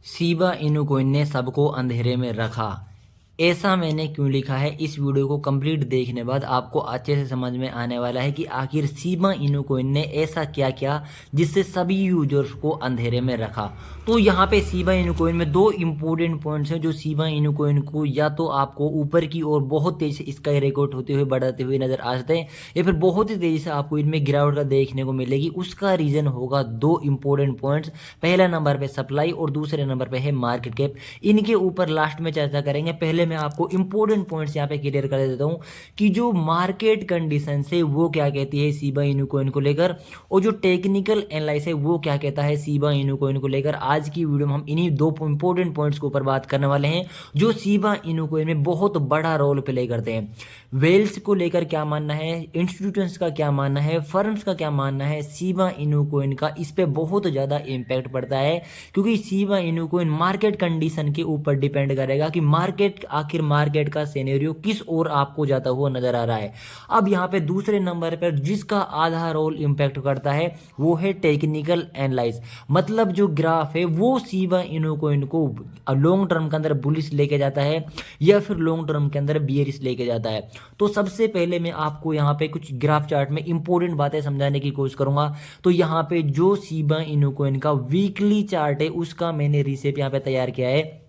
Shiba Inu coin ने सबको अंधेरे में रखा। ऐसा मैंने क्यों लिखा है, इस वीडियो को कंप्लीट देखने बाद आपको अच्छे से समझ में आने वाला है कि आखिर शिबा इनु कोइन ने ऐसा क्या किया जिससे सभी यूजर्स को अंधेरे में रखा। तो यहाँ पे शिबा इनु कोइन में दो इंपॉर्टेंट पॉइंट्स हैं जो शिबा इनु कोइन को या तो आपको ऊपर की ओर बहुत तेजी से स्काई रिकॉर्ड होते हुए बढ़ाते हुए नजर आ सकते हैं, या फिर बहुत ही तेजी से आपको इनमें गिरावट का देखने को मिलेगी। उसका रीजन होगा दो इंपॉर्टेंट पॉइंट्स। पहला नंबर पे सप्लाई और दूसरे नंबर पे है मार्केट कैप। इनके ऊपर लास्ट में चर्चा करेंगे। पहले मैं आपको इंपॉर्टेंट पॉइंट्स यहाँ पे क्लियर कर देता हूँ कि जो मार्केट कंडीशन है वो क्या कहती है शिबा इनु कोइन को लेकर, और जो टेक्निकल एनालिसिस है वो क्या कहता है शिबा इनु कोइन को लेकर। आज की वीडियो में हम इन्हीं दो इंपॉर्टेंट पॉइंट्स के ऊपर बात करने वाले हैं जो शिबा इनु कोइन में बहुत बड़ा रोल प्ले करते हैं। वेल्स को लेकर क्या मानना है, इंस्टीट्यूशंस का क्या मानना है, फर्म्स का क्या मानना है, शिबा इनु कोइन का इस पे बहुत ज़्यादा इम्पैक्ट पड़ता है, क्योंकि Shiba Inu coin market condition के ऊपर डिपेंड करेगा कि मार्केट आखिर मार्केट का सिनेरियो किस ओर आपको जाता हुआ नजर आ रहा है। अब यहाँ पे दूसरे नंबर पर जिसका आधा रोल इम्पैक्ट करता है वो है टेक्निकल एनालाइज। मतलब जो ग्राफ है वो शिबा इनु कोइन को लॉन्ग टर्म के अंदर बुलिश लेके जाता है या फिर लॉन्ग टर्म के अंदर बियरिश लेके जाता है। तो सबसे पहले मैं आपको यहाँ पे कुछ ग्राफ चार्ट में इंपॉर्टेंट बातें समझाने की कोशिश करूंगा। तो यहाँ पे जो शिबा इनु कोइन का वीकली चार्ट है उसका मैंने रिसेप यहाँ पे तैयार किया है।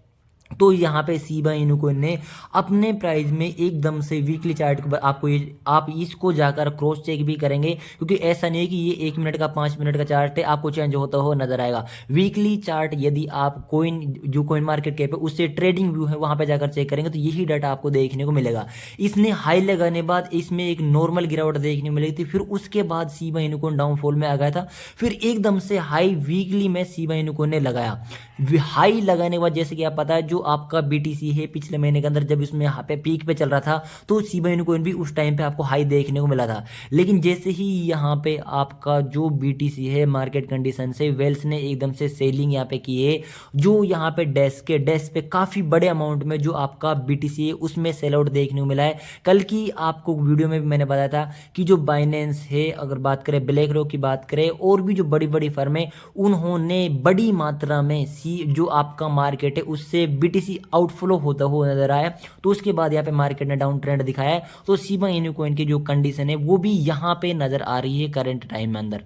तो यहाँ पे शिबा इनु कोइन ने अपने प्राइस में एकदम से वीकली चार्ट को आपको ये आप इसको जाकर क्रॉस चेक भी करेंगे, क्योंकि ऐसा नहीं है कि ये 1 मिनट का 5 मिनट का चार्ट है आपको चेंज होता हुआ नजर आएगा। वीकली चार्ट यदि आप कोइन जो कोइन मार्केट कैप है उससे ट्रेडिंग व्यू है वहां पे जाकर चेक करेंगे तो यही डाटा आपको देखने को मिलेगा। इसने हाई लगाने बाद इसमें एक नॉर्मल गिरावट देखने को मिलेगी थी, फिर उसके बाद शिबा इनु कोइन डाउनफॉल में आ गया था, फिर एकदम से हाई वीकली में शिबा इनु कोइन ने लगाया। हाई लगाने के बाद जैसे कि आप पता है जो आपका बीटीसी है पिछले महीने के अंदर जब इसमें यहाँ पे पीक पे चल रहा था तो शिबा इनु कोइन भी उस टाइम पे आपको हाई देखने को मिला था। लेकिन जैसे ही यहाँ पे आपका जो बीटीसी है मार्केट कंडीशन से वेल्स ने एकदम से सेलिंग यहाँ पे की है, जो यहाँ पे डेस्क पे काफ़ी बड़े अमाउंट में जो आपका बीटीसी है उसमें सेल आउट देखने को मिला है। कल की आपको वीडियो में भी मैंने बताया था कि जो बाइनेंस है, अगर बात करें ब्लैक रॉक की बात करें और भी जो बड़ी बड़ी फर्म है, उन्होंने बड़ी मात्रा में जो आपका मार्केट है उससे बीटीसी आउटफ्लो होता हुआ नजर आया। तो उसके बाद यहाँ पे मार्केट ने डाउन ट्रेंड दिखाया है। तो शिबा इनु कोइन की जो कंडीशन है वो भी यहाँ पे नजर आ रही है करंट टाइम में अंदर।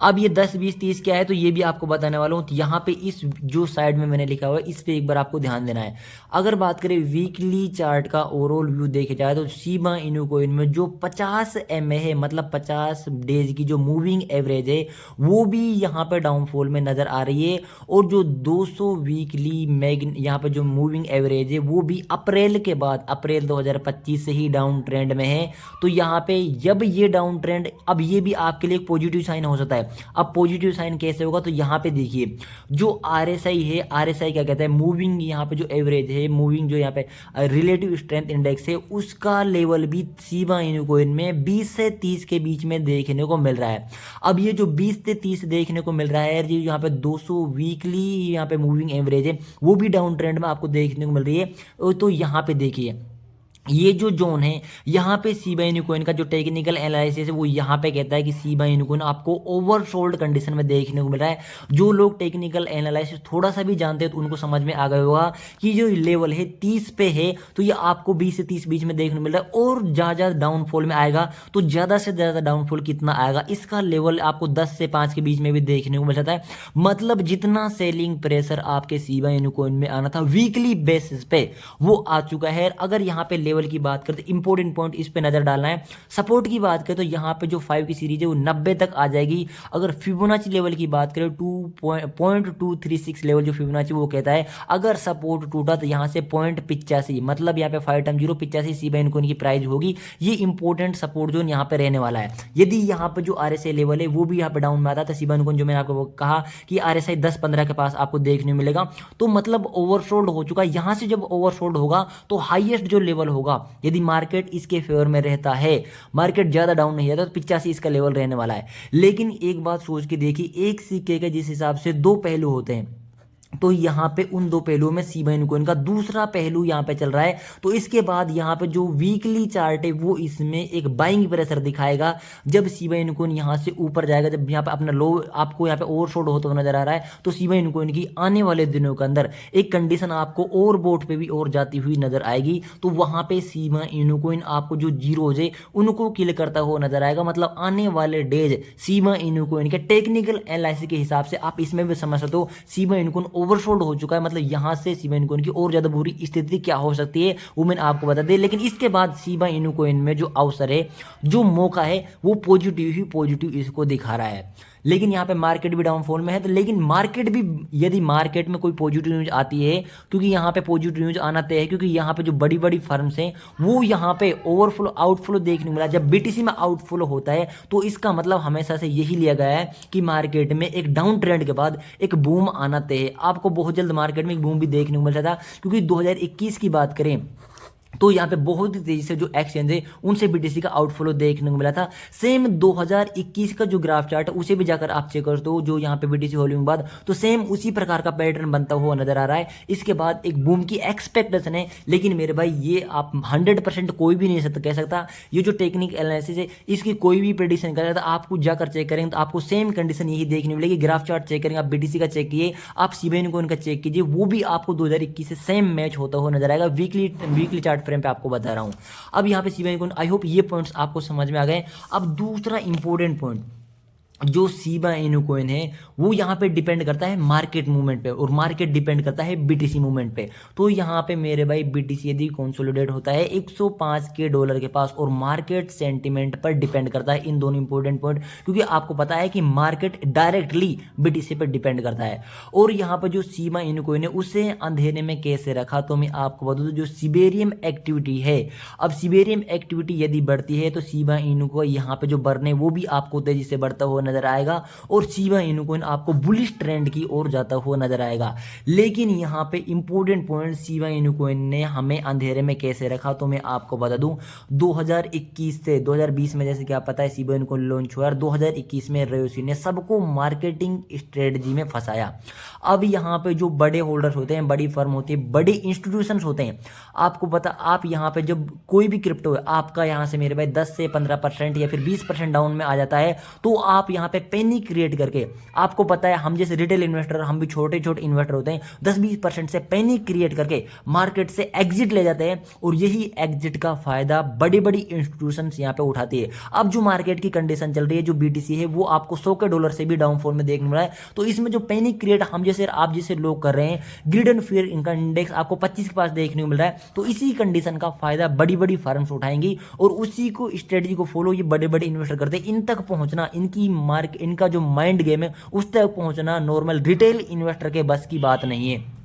अब ये 10 20 30 क्या है तो ये भी आपको बताने वाला हूँ। तो यहाँ पे इस जो साइड में मैंने लिखा हुआ है इस पे एक बार आपको ध्यान देना है। अगर बात करें वीकली चार्ट का ओवरऑल व्यू देखे जाए तो शिबा इनु कोइन में जो 50 MA है, मतलब 50 डेज की जो मूविंग एवरेज है वो भी यहाँ पे डाउनफॉल में नजर आ रही है, और जो 200 वीकली मैग यहाँ पे जो मूविंग एवरेज है वो भी अप्रैल के बाद अप्रैल 2025 से ही डाउन ट्रेंड में है। तो यहाँ पे जब ये डाउन ट्रेंड, अब ये भी आपके लिए एक पॉजिटिव साइन हो सकता है। अब पॉजिटिव साइन कैसे होगा तो यहाँ पे देखिए जो आरएसआई है, आरएसआई क्या कहता है, मूविंग यहाँ पे जो एवरेज है, मूविंग जो यहाँ पे रिलेटिव स्ट्रेंथ इंडेक्स है उसका लेवल भी शिबा इनु कोइन में 20 से 30 के बीच में देखने को मिल रहा है। अब ये जो 20 से 30 देखने को मिल रहा है, ये यहाँ पे 200 वीकली यहाँ पे मूविंग एवरेज है वो भी डाउन ट्रेंड में आपको देखने को मिल रही है। तो यहाँ पे देखिए ये जो जोन है यहाँ पे शिबा इनु कोइन का जो टेक्निकल एनालिसिस है वो यहाँ पे कहता है कि शिबा इनु कोइन आपको ओवरसोल्ड कंडीशन में देखने को मिल रहा है। जो लोग टेक्निकल एनालिसिस थोड़ा सा भी जानते हैं तो उनको समझ में आ गया होगा कि जो लेवल है 30 पे है तो ये आपको 20 से 30 बीच में देखने को मिल रहा है, और ज़्यादा डाउनफॉल में आएगा तो ज़्यादा से ज़्यादा डाउनफॉल कितना आएगा इसका लेवल आपको 10 से 5 के बीच में भी देखने को मिल जाता है। मतलब जितना सेलिंग प्रेशर आपके शिबा इनु कोइन में आना था वीकली बेसिस पे वो आ चुका है। अगर यहाँ पे लेवल की बात करें तो इंपॉर्टेंट पॉइंट इस पे नजर डालना है। सपोर्ट की बात करें तो यहाँ पे जो 5 की सीरीज है वो 90 तक आ जाएगी। अगर फिबोनाची लेवल की बात करें 2.236 लेवल जो फिबोनाची वो कहता है अगर सपोर्ट टूटा तो यहाँ से 0.85, मतलब यहाँ पे 5 टाइम 0.85 शिबा इनु कोइन की प्राइस होगी। ये इंपॉर्टेंट सपोर्ट जोन यहाँ पे रहने वाला है। यदि यहाँ पे जो आरएसआई लेवल है वो भी यहाँ पे डाउन में आता है तो शिबा इनु कोइन जो मैंने आपको कहा कि आरएसआई 10-15 के पास आपको देखने मिलेगा, तो मतलब ओवरसोल्ड हो चुका है। यहाँ से जब ओवरसोल्ड होगा तो हाईएस्ट जो लेवल होगा यदि मार्केट इसके फेवर में रहता है, मार्केट ज्यादा डाउन नहीं रहता तो 85 इसका लेवल रहने वाला है। लेकिन एक बात सोच के देखिए, एक सिक्के के जिस हिसाब से दो पहलू होते हैं, तो यहाँ पे उन दो पहलुओं में सीबा इनू कॉइन का दूसरा पहलू यहाँ पे चल रहा है। तो इसके बाद यहाँ पे जो वीकली चार्ट है वो इसमें एक बाइंग प्रेशर दिखाएगा। जब सीबा इनू कॉइन यहाँ से ऊपर जाएगा, जब यहाँ पे अपना लो आपको यहाँ पे ओवरशॉट होता हुआ नजर आ रहा है, तो सीबा इनू कॉइन की आने वाले दिनों के अंदर एक कंडीशन आपको और बोट पे भी और जाती हुई नजर आएगी। तो वहां पे सीबा इनू कॉइन आपको जो जीरोज है उनको किल करता हुआ नजर आएगा। मतलब आने वाले डेज सीबा इनू कॉइन के टेक्निकल एनालिसिस के हिसाब से आप इसमें भी समझ सकते हो सीबा इनू कॉइन ओवरशॉट हो चुका है। मतलब यहां से सीबा इनू कॉइन की और ज्यादा बुरी स्थिति क्या हो सकती है वो मैंने आपको बता दिया। लेकिन इसके बाद सीबा इनू कॉइन में जो अवसर है, जो मौका है, वो पॉजिटिव ही पॉजिटिव इसको दिखा रहा है। लेकिन यहाँ पे मार्केट भी डाउनफॉल में है। तो लेकिन मार्केट भी, यदि मार्केट में कोई पॉजिटिव न्यूज आती है, क्योंकि यहाँ पे पॉजिटिव न्यूज आना तय है, क्योंकि यहाँ पे जो बड़ी बड़ी फर्म्स हैं वो यहाँ पे ओवरफ्लो आउटफ्लो देखने को मिला। जब बीटीसी में आउटफ्लो होता है तो इसका मतलब हमेशा से यही लिया गया है कि मार्केट में एक डाउन ट्रेंड के बाद एक बूम आना तय है। आपको बहुत जल्द मार्केट में एक बूम भी देखने को मिल रहा था, क्योंकि 2021 की बात करें तो यहाँ पे बहुत ही तेजी से जो एक्सचेंज है उनसे बीटीसी का आउटफ्लो देखने को मिला था। सेम 2021 का जो ग्राफ चार्ट है उसे भी जाकर आप चेक कर दो, जो यहाँ पे बीटीसी होल्डिंग बाद, तो सेम उसी प्रकार का पैटर्न बनता हुआ नजर आ रहा है। इसके बाद एक बूम की एक्सपेक्टेशन है। लेकिन मेरे भाई ये आप 100% कोई भी नहीं कह सकता। ये जो टेक्निक एनालिसिस है इसकी कोई भी प्रेडिक्शन कर सकता, आपको जाकर चेक करेंगे तो आपको सेम कंडीशन यही देखने मिलेगी। ग्राफ चार्ट चेक करेंगे, आप बीटीसी का चेक किए, आप सीबा इनू कॉइन का चेक कीजिए, वो भी आपको 2021 से सेम मैच होता हुआ नजर आएगा। वीकली चार्ट फ्रेम पे आपको बता रहा हूं। अब यहां पे सीबा इनू कॉइन, आई होप ये पॉइंट्स आपको समझ में आ गए। अब दूसरा इंपॉर्टेंट पॉइंट, जो सीबा इनू कॉइन है वो यहाँ पे डिपेंड करता है मार्केट मूवमेंट पे, और मार्केट डिपेंड करता है बीटीसी मूवमेंट पे। तो यहाँ पे मेरे भाई बीटीसी यदि कंसोलिडेट होता है 105 के डॉलर के पास, और मार्केट सेंटिमेंट पर डिपेंड करता है, इन दोनों इंपॉर्टेंट पॉइंट, क्योंकि आपको पता है कि मार्केट डायरेक्टली बीटीसी पर डिपेंड करता है। और यहाँ पर जो सीबा इनू कॉइन है उसे अंधेरे में कैसे रखा, तो मैं आपको बता दूं, जो सिबेरियम एक्टिविटी है, अब सिबेरियम एक्टिविटी यदि बढ़ती है तो सीबा इनू को यहाँ पे जो बर्न है वो भी आपको तेजी से बढ़ता हुआ नजर आएगा, और सीबा इनू कॉइन आपको बुलिश ट्रेंड की ओर जाता हुआ नजर आएगा। लेकिन यहाँ पे इंपॉर्टेंट पॉइंट, सीबा इनू कॉइन ने हमें अंधेरे में कैसे रखा, तो मैं आपको बता दूं, 2021 से 2020 में, जैसे कि आप पता है सीबा इनू कॉइन लॉन्च हुआ, 2021 में रेयोसी ने सबको मार्केटिंग स्ट्रेटजी में फंसाया। अब यहाँ पे जो बड़े होल्डर्स होते हैं, बड़ी फर्म होती है, बड़े इंस्टीट्यूशंस होते हैं, आपको पता, आप यहाँ पे जब कोई भी क्रिप्टो है आपका यहाँ से मेरे भाई 10 से 15% या फिर 20% डाउन में आ जाता है, तो आप यहाँ पे पैनिक क्रिएट करके, आपको पता है हम जैसे रिटेल इन्वेस्टर, हम भी छोटे छोटे इन्वेस्टर होते हैं, 10-20% से पैनिक क्रिएट करके मार्केट से एग्जिट ले जाते हैं, और यही एग्जिट का फायदा बड़ी बड़ी इंस्टीट्यूशंस यहाँ पे उठाती है। अब जो मार्केट की कंडीशन चल रही है, जो बीटीसी है, वो आपको 100 के डॉलर से भी डाउनफॉल में देखने मिला है। तो इसमें जो पैनिक क्रिएट हम जैसे आप जैसे लोग कर रहे हैं, ग्रीड एंड फियर इनका इंडेक्स आपको 25 के पास देखने को मिल रहा है, तो इसी कंडीशन का फायदा बड़ी बड़ी फर्म्स उठाएंगी, और उसी को स्ट्रेटजी को फॉलो ये बड़े बड़े इन्वेस्टर करते हैं। इन तक पहुंचना, इनका जो माइंड गेम है उस तक पहुंचना नॉर्मल रिटेल इन्वेस्टर के बस की बात नहीं है।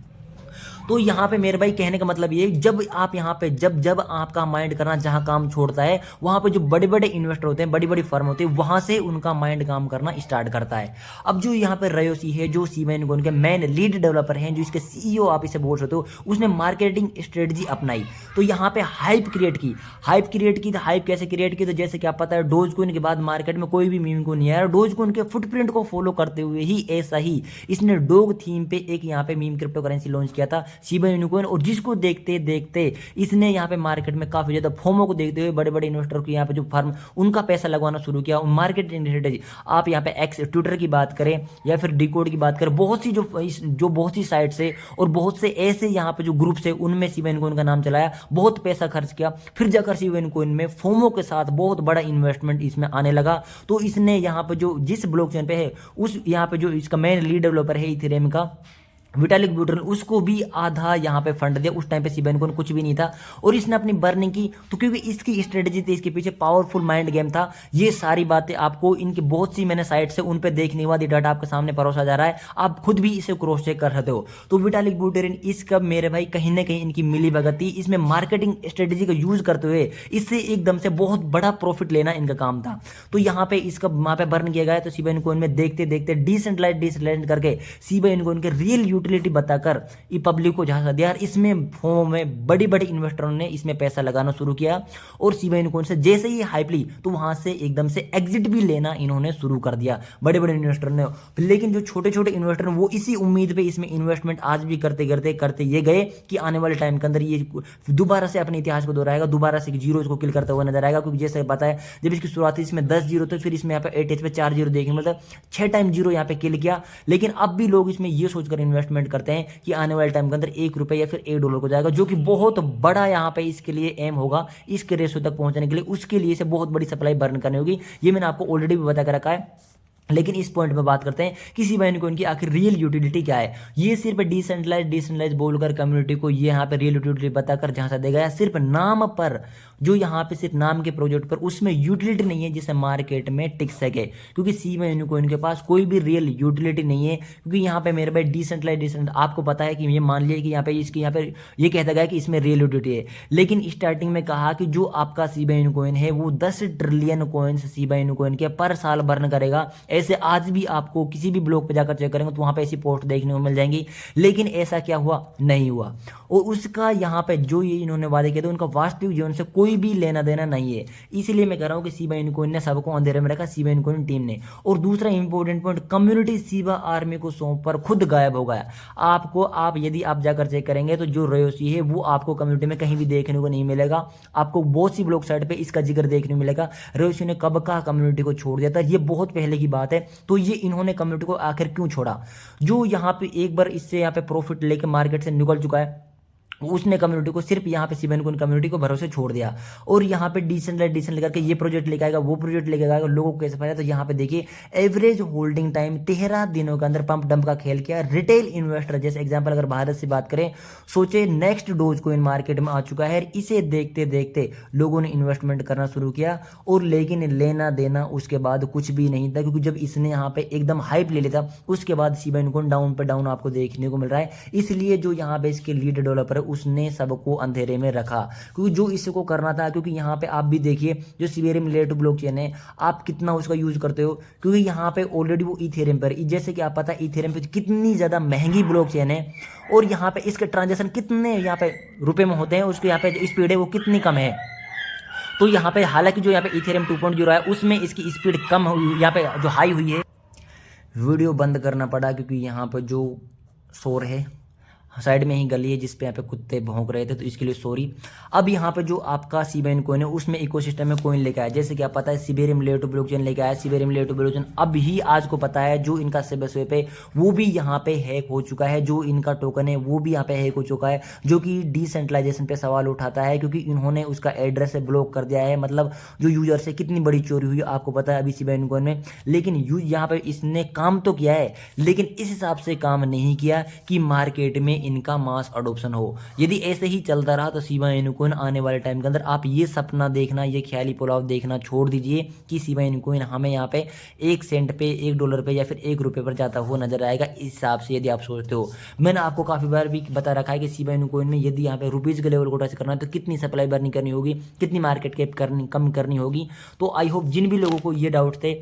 तो यहाँ पे मेरे भाई कहने का मतलब ये, जब आप यहाँ पे जब आपका माइंड करना जहाँ काम छोड़ता है, वहाँ पे जो बड़े बड़े इन्वेस्टर होते हैं, बड़ी बड़ी फर्म होती है, वहाँ से उनका माइंड काम करना स्टार्ट करता है। अब जो यहाँ पे रेयोसी है, जो सीबा इनू कॉइन के मेन लीड डेवलपर हैं, जो इसके सीईओ आप इसे बोल सकते हो, उसने मार्केटिंग स्ट्रेटजी अपनाई। तो यहाँ पे हाइप क्रिएट की। तो हाइप कैसे क्रिएट की, तो जैसे कि आप पता है डोज कॉइन के बाद मार्केट में कोई भी मीम को नहीं आया, डोज कॉइन के फुटप्रिंट को फॉलो करते हुए ही ऐसा ही इसने डॉग थीम पे एक यहाँ पे मीम क्रिप्टो करेंसी लॉन्च किया था, सीबा इनू कॉइन, और जिसको देखते देखते इसने यहाँ पे मार्केट में काफी ज्यादा फोमो को देखते हुए बड़े बड़े इन्वेस्टर को यहाँ पे जो फर्म उनका पैसा लगवाना शुरू किया। मार्केटिंग स्ट्रेटजी, आप यहाँ पे एक्स ट्विटर की बात करें या फिर डिकोड की बात करें, बहुत सी जो बहुत सी साइट्स है और बहुत से ऐसे यहाँ पे जो ग्रुप्स है, उनमें सीबा इनू कॉइन का नाम चलाया, बहुत पैसा खर्च किया, फिर जाकर सीबा इनू कॉइन में फोमो के साथ बहुत बड़ा इन्वेस्टमेंट इसमें आने लगा। तो इसने यहाँ पे जो जिस ब्लॉकचेन पे है, उस यहाँ पे जो इसका मेन लीड डेवलपर है इथेरियम का, विटालिक ब्यूटेरिन, उसको भी आधा यहाँ पे फंड दिया। उस टाइम पे सीबा इनू कॉइन कुछ भी नहीं था, और इसने अपनी बर्निंग की। तो क्योंकि इसकी स्ट्रेटजी थी, इसके पीछे पावरफुल माइंड गेम था। ये सारी बातें आपको इनकी बहुत सी मैंने साइट से उन पे देखने के बाद ये डाटा आपके सामने परोसा जा रहा है, आप खुद भी इसे क्रॉस चेक कर सकते हो। तो विटालिक ब्यूटेरिन, इसका मेरे भाई कहीं ना कहीं इनकी मिली भगत थी, इसमें मार्केटिंग स्ट्रेटजी का यूज करते हुए इससे एकदम से बहुत बड़ा प्रॉफिट लेना इनका काम था। तो यहाँ पे इसका वहां पे बर्न किया गया। तो सीबा इनू कॉइन में देखते देखते डिसेंट्रलाइज करके सीबा इनू कॉइन के रियल यूटिलिटी बताकर ये पब्लिक को झांसा दिया। इसमें फॉर्म में बड़ी बड़ी इन्वेस्टरों ने इसमें पैसा लगाना शुरू किया और शिबा इनू कॉइन से जैसे ही हाइप ली तो वहां से एकदम से एग्जिट भी लेना इन्होंने शुरू कर दिया बड़े बड़े इन्वेस्टर ने। लेकिन जो छोटे छोटे इन्वेस्टर वो इसी उम्मीद पे इसमें इन्वेस्टमेंट आज भी करते ये गए कि आने वाले टाइम के अंदर ये दोबारा से अपने इतिहास को दोहराएगा, दोबारा से जीरो इसको किल करता हुआ नजर आएगा। क्योंकि जैसे पता है जब इसकी शुरुआत इसमें 10 जीरो तो फिर इसमें यहाँ पे 8 एच पे 4 जीरो देखने मतलब 6 टाइम जीरो यहाँ पे किल किया। लेकिन अब भी लोग इसमें ये सोचकर इन्वेस्टमेंट करते हैं कि आने वाले टाइम के अंदर ₹1 या फिर $1 को जाएगा, जो कि बहुत बड़ा यहाँ पे इसके लिए एम होगा इसके रेशो तक पहुंचने के लिए। उसके लिए से बहुत बड़ी सप्लाई बर्न करनी होगी, ये मैंने आपको ऑलरेडी भी बता कर रखा है। लेकिन इस पॉइंट में बात करते हैं कि शिबा इनू कॉइन की आखिर रियल यूटिलिटी क्या है। ये सिर्फ डिसेंट्रलाइज बोलकर कम्युनिटी को ये यहाँ पे रियल यूटिलिटी बताकर झांसा देगा या सिर्फ नाम पर, जो यहाँ पे सिर्फ नाम के प्रोजेक्ट पर उसमें यूटिलिटी नहीं है जिससे मार्केट में टिक सके। क्योंकि शिबा इनू कॉइन के पास कोई भी रियल यूटिलिटी नहीं है। क्योंकि यहाँ पे मेरे भाई डिसेंट्रलाइज आपको पता है कि ये मान लिया कि यहाँ पे इसकी यहाँ पे ये कहता गया कि इसमें रियल यूटिलिटी है। लेकिन स्टार्टिंग में कहा कि जो आपका शिबा इनू कॉइन है वो 10 trillion coins Shiba Inu coin के पर साल बर्न करेगा। ऐसे आज भी आपको किसी भी ब्लॉग पे जाकर चेक करेंगे तो वहां पे ऐसी पोस्ट देखने को मिल जाएंगी। लेकिन ऐसा क्या हुआ, नहीं हुआ। और उसका यहाँ पे जो ये इन्होंने वादे किए थे उनका वास्तविक जीवन से कोई भी लेना देना नहीं है। इसलिए मैं कह रहा हूँ कि शिबा इनू कॉइन ने सबको अंधेरे में रखा, शिबा इनू कॉइन टीम ने। और दूसरा important point, community Shiba army को सौंप पर खुद गायब हो गया। आपको यदि आप जाकर चेक करेंगे तो जो रेयोसी है वो आपको कम्युनिटी में कहीं भी देखने को नहीं मिलेगा। आपको बहुत सी ब्लॉग साइट पे इसका जिक्र देखने को मिलेगा। रेयोसी ने कब का कम्युनिटी को छोड़ दिया था, ये बहुत पहले की बात है। तो ये इन्होंने कम्युनिटी को आखिर क्यों छोड़ा? जो यहाँ पे एक बार इससे यहाँ पे प्रॉफिट लेके मार्केट से निकल चुका है उसने कम्युनिटी को सिर्फ यहाँ पे शिबा इनू कॉइन कम्युनिटी को भरोसे छोड़ दिया। और यहाँ पे डिसेंट्रलाइज करके ये प्रोजेक्ट लेके आएगा, वो प्रोजेक्ट लेके आएगा, लोगों को कैसे फायदा। तो यहाँ पे देखिए एवरेज होल्डिंग टाइम 13 दिनों के अंदर पंप डंप का खेल किया। रिटेल इन्वेस्टर जैसे एग्जांपल अगर भारत से बात करें, सोचे नेक्स्ट डोज कोइन मार्केट में आ चुका है, इसे देखते देखते लोगों ने इन्वेस्टमेंट करना शुरू किया। और लेकिन लेना देना उसके बाद कुछ भी नहीं था। क्योंकि जब इसने यहाँ पे एकदम हाइप ले लिया था उसके बाद शिबा इनू कॉइन डाउन पे डाउन आपको देखने को मिल रहा है। इसलिए जो यहाँ पे इसके लीड डेवलपर है उसने सबको अंधेरे में रखा, क्योंकि जो इसको करना था। क्योंकि यहाँ पे आप भी देखिए जो सीबेरियम लेयर टू ब्लॉकचेन है आप कितना उसका यूज करते हो। क्योंकि यहाँ पे ऑलरेडी वो इथेरियम पर, जैसे कि आप पता है इथेरियम पे कितनी ज्यादा महंगी ब्लॉकचेन है और यहाँ पे इसके ट्रांजेक्शन कितने यहाँ पे रुपए में होते हैं, उसके यहाँ पे स्पीड है वो कितनी कम है। तो यहाँ पे हालांकि जो यहाँ पे इथेरियम 2.0 है उसमें इसकी स्पीड कम हुई, यहाँ पे जो हाई हुई है। वीडियो बंद करना पड़ा क्योंकि यहाँ पर जो शोर है, साइड में ही गली है जिस पे यहाँ पे कुत्ते भौंक रहे थे, तो इसके लिए सॉरी। अब यहाँ पे जो आपका शिबा इनू कॉइन है उसमें इकोसिस्टम में कॉइन लेके आया, जैसे कि आप पता है सीबेरियम लेयर टू ब्लॉकचेन लेके आया। सीबेरियम लेयर टू ब्लॉकचेन अब ही आज को पता है जो इनका स्वेप है वो भी यहाँ पे हैक हो चुका है, जो इनका टोकन है वो भी यहाँ पे हैक हो चुका है, जो कि डिसेंट्रलाइजेशन पे सवाल उठाता है। क्योंकि इन्होंने उसका एड्रेस से ब्लॉक कर दिया है, मतलब जो यूजर से कितनी बड़ी चोरी हुई आपको पता है अभी शिबा इनू कॉइन में। लेकिन यहाँ पे इसने काम तो किया है लेकिन इस हिसाब से काम नहीं किया कि मार्केट में इनका मास अडोप्शन हो। यदि ऐसे ही चलता रहा तो शिबा इनू कॉइन आने वाले टाइम के अंदर आप ये सपना देखना, ये ख्याली पुलाव देखना छोड़ दीजिए कि शिबा इनू कॉइन हमें यहाँ पे 1 सेंट पे, $1 पे या फिर ₹1 पर जाता हुआ नजर आएगा। इस हिसाब से यदि आप सोचते हो, मैंने आपको काफी बार भी बता रखा है कि शिबा इनू कॉइन में यदि यहाँ पे रुपीज के लेवल को टच करना है तो कितनी सप्लाई बर्निंग करनी होगी, कितनी मार्केट कैप कम करनी होगी। तो आई होप जिन भी लोगों को ये डाउट थे,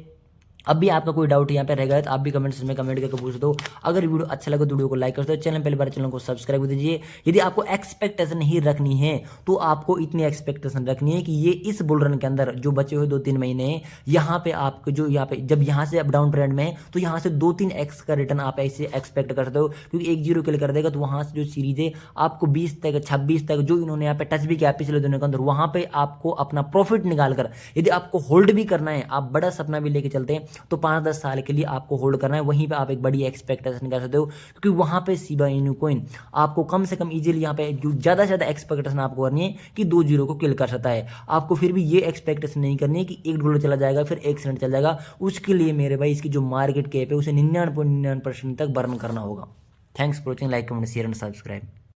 अब भी आपका कोई डाउट यहाँ पे रह गया तो आप भी कमेंट्स में कमेंट करके पूछ दो। अगर वीडियो अच्छा लगे तो वीडियो को लाइक कर दो, चैनल पहली बार चैनल को सब्सक्राइब कर दीजिए। यदि आपको एक्सपेक्टेशन ही रखनी है तो आपको इतनी एक्सपेक्टेशन रखनी है कि ये इस बुल रन के अंदर जो बचे हुए 2-3 महीने हैं यहाँ पे आपको जो यहाँ पे जब यहाँ से अप डाउन ट्रेंड में है तो यहाँ से 2-3x का रिटर्न आप ऐसे एक्सपेक्ट करते हो। क्योंकि 1-0 किल कर देगा तो वहाँ से जो सीरीज है आपको 20 तक 26 तक जो इन्होंने यहाँ पे टच भी किया पिछले दिनों के अंदर, वहाँ पे आपको अपना प्रॉफिट निकाल कर यदि आपको होल्ड भी करना है, आप बड़ा सपना भी लेके चलते हैं तो 5-10 साल के लिए आपको होल्ड करना है। वहीं पे आप एक बड़ी एक्सपेक्टेशन कर सकते हो क्योंकि वहां पे शिबा इनू कॉइन आपको कम से कम इजीली यहाँ पे ज्यादा से ज्यादा एक्सपेक्टेशन आपको करनी है कि 2-0 को किल कर सकता है। आपको फिर भी ये एक्सपेक्टेशन नहीं करनी है कि $1 चला जाएगा फिर 1 सेंट चला जाएगा। उसके लिए मेरे भाई इसकी जो मार्केट कैप है उसे 99.99% तक बर्न करना होगा। Thanks for watching, like comment share and subscribe.